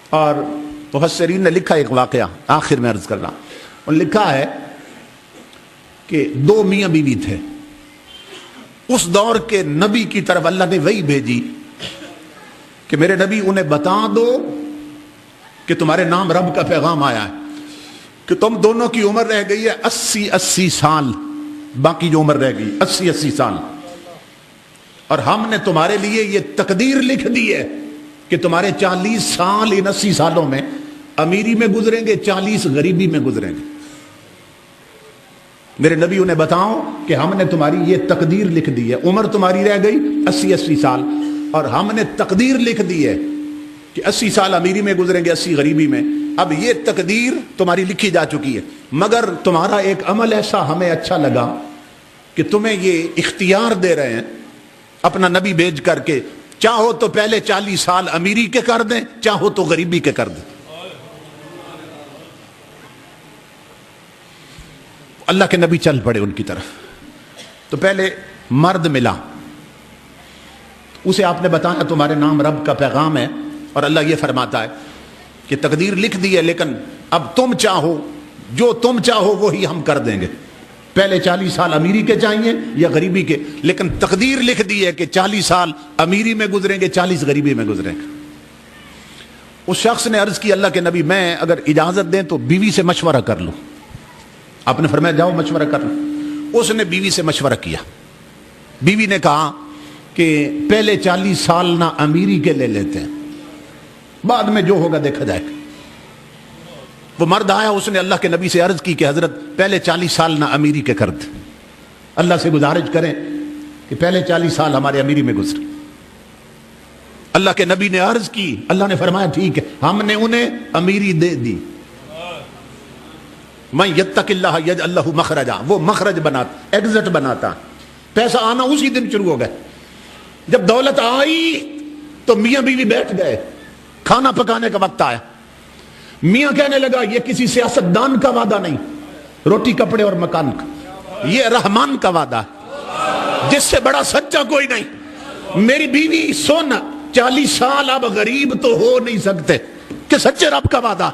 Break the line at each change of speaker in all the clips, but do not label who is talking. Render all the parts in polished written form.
اور مفسرین نے لکھا ایک واقعہ آخر میں عرض کر رہا ہوں، لکھا ہے کہ دو میاں بیوی تھے، اس دور کے نبی کی طرف اللہ نے وحی بھیجی کہ میرے نبی انہیں بتا دو کہ تمہارے نام رب کا پیغام آیا ہے کہ تم دونوں کی عمر رہ گئی ہے 80 سال، باقی جو عمر رہ گئی 80 سال، اور ہم نے تمہارے لیے یہ تقدیر لکھ دی ہے کہ تمہارے 40 سال ان 80 سالوں میں امیری میں گزریں گے، 40 غریبی میں گزریں گے۔ میرے نبی انہیں بتاؤ کہ ہم نے تمہاری یہ تقدیر لکھ دی ہے، عمر تمہاری رہ گئی 80 سال، اور ہم نے تقدیر لکھ دی ہے کہ 80 سال امیری میں گزریں گے، 80 غریبی میں۔ اب یہ تقدیر تمہاری لکھی جا چکی ہے، مگر تمہارا ایک عمل ایسا ہمیں اچھا لگا کہ تمہیں یہ اختیار دے رہے ہیں اپنا نبی بھیج کر کے، چاہو تو پہلے 40 سال امیری کے کر دیں، چاہو تو غریبی کے کر دیں۔ اللہ کے نبی چل پڑے ان کی طرف، تو پہلے مرد ملا، اسے آپ نے بتایا تمہارے نام رب کا پیغام ہے، اور اللہ یہ فرماتا ہے کہ تقدیر لکھ دی ہے، لیکن اب تم چاہو، جو تم چاہو وہی ہم کر دیں گے۔ پہلے 40 سال امیری کے چاہیے یا غریبی کے، لیکن تقدیر لکھ دی ہے کہ 40 سال امیری میں گزریں گے، 40 غریبی میں گزریں گے۔ اس شخص نے عرض کی اللہ کے نبی میں اگر اجازت دیں تو بیوی سے مشورہ کر لوں۔ آپ نے فرمایا جاؤ مشورہ کر لو۔ اس نے بیوی سے مشورہ کیا، بیوی نے کہا کہ پہلے 40 سال نہ امیری کے لے لیتے ہیں، بعد میں جو ہوگا دیکھا جائے گا۔ وہ مرد آیا، اس نے اللہ کے نبی سے عرض کی کہ حضرت پہلے 40 سال نہ امیری کے کر دیں، اللہ سے گزارش کریں کہ پہلے 40 سال ہمارے امیری میں گزرے۔ اللہ کے نبی نے عرض کی، اللہ نے فرمایا ٹھیک ہے، ہم نے انہیں امیری دے دی۔ من یتق اللہ یجعل لہ مخرجا، وہ مخرج بناتا، ایگزٹ بناتا، پیسہ آنا اسی دن شروع ہو گئے۔ جب دولت آئی تو میاں بیوی بیٹھ گئے، کھانا پکانے کا وقت آیا، میاں کہنے لگا یہ کسی سیاستدان کا وعدہ نہیں، روٹی کپڑے اور مکان کا، یہ رحمان کا وعدہ ہے جس سے بڑا سچا کوئی نہیں۔ میری بیوی سن، 40 سال اب غریب تو ہو نہیں سکتے کہ سچے رب کا وعدہ،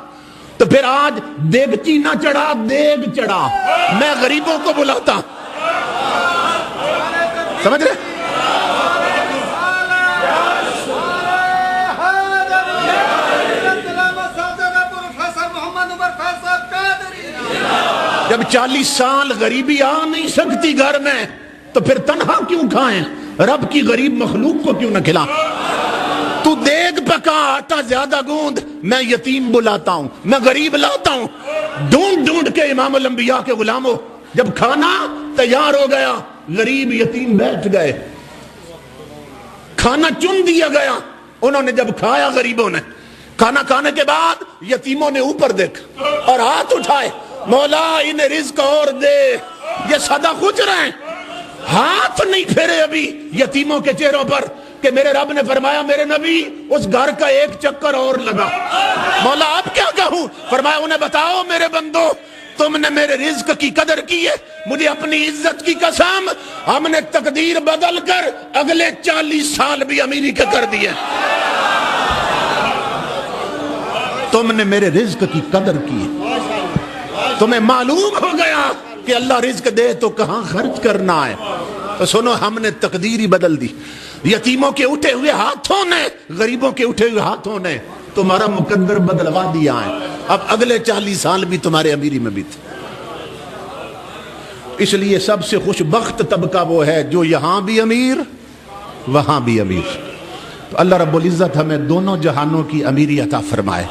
تو پھر آج دیگچی نہ چڑھا دیگ چڑھا، میں غریبوں کو بلاتا، سمجھ رہے؟ جب 40 سال غریبی آ نہیں سکتی گھر میں تو پھر تنہا کیوں کھائیں، رب کی غریب مخلوق کو کیوں نہ کھلا۔ تو دیگ پکا، آٹا زیادہ گوند، میں یتیم بلاتا ہوں، میں غریب لاتا ہوں، ڈھونڈ ڈھونڈ کے امام الانبیاء کے غلاموں، جب کھانا تیار ہو گیا غریب یتیم بیٹھ گئے، کھانا چن دیا گیا، انہوں نے جب کھایا غریبوں نے، کھانا کھانے کے بعد یتیموں نے اوپر دیکھا اور ہاتھ اٹھائے، مولا انہیں رزق اور دے، یہ سدا خوش رہے، ہاتھ نہیں پھیرے ابھی یتیموں کے چہروں پر کہ میرے رب نے فرمایا میرے نبی اس گھر کا ایک چکر اور لگا۔ مولا اب کیا کہوں؟ فرمایا انہیں بتاؤ میرے بندو، تم نے میرے رزق کی قدر کی ہے، مجھے اپنی عزت کی قسم، ہم نے تقدیر بدل کر اگلے 40 سال بھی امیری کے کر دیے۔ تم نے میرے رزق کی قدر کی ہے، تمہیں معلوم ہو گیا کہ اللہ رزق دے تو کہاں خرچ کرنا ہے، تو سنو ہم نے تقدیر ہی بدل دی۔ یتیموں کے اٹھے ہوئے ہاتھوں نے، غریبوں کے اٹھے ہوئے ہاتھوں نے تمہارا مقدر بدلوا دیا ہے، اب اگلے 40 سال بھی تمہارے امیری میں بھی تھے۔ اس لیے سب سے خوش بخت طبقہ وہ ہے جو یہاں بھی امیر وہاں بھی امیر۔ تو اللہ رب العزت ہمیں دونوں جہانوں کی امیری عطا فرمائے۔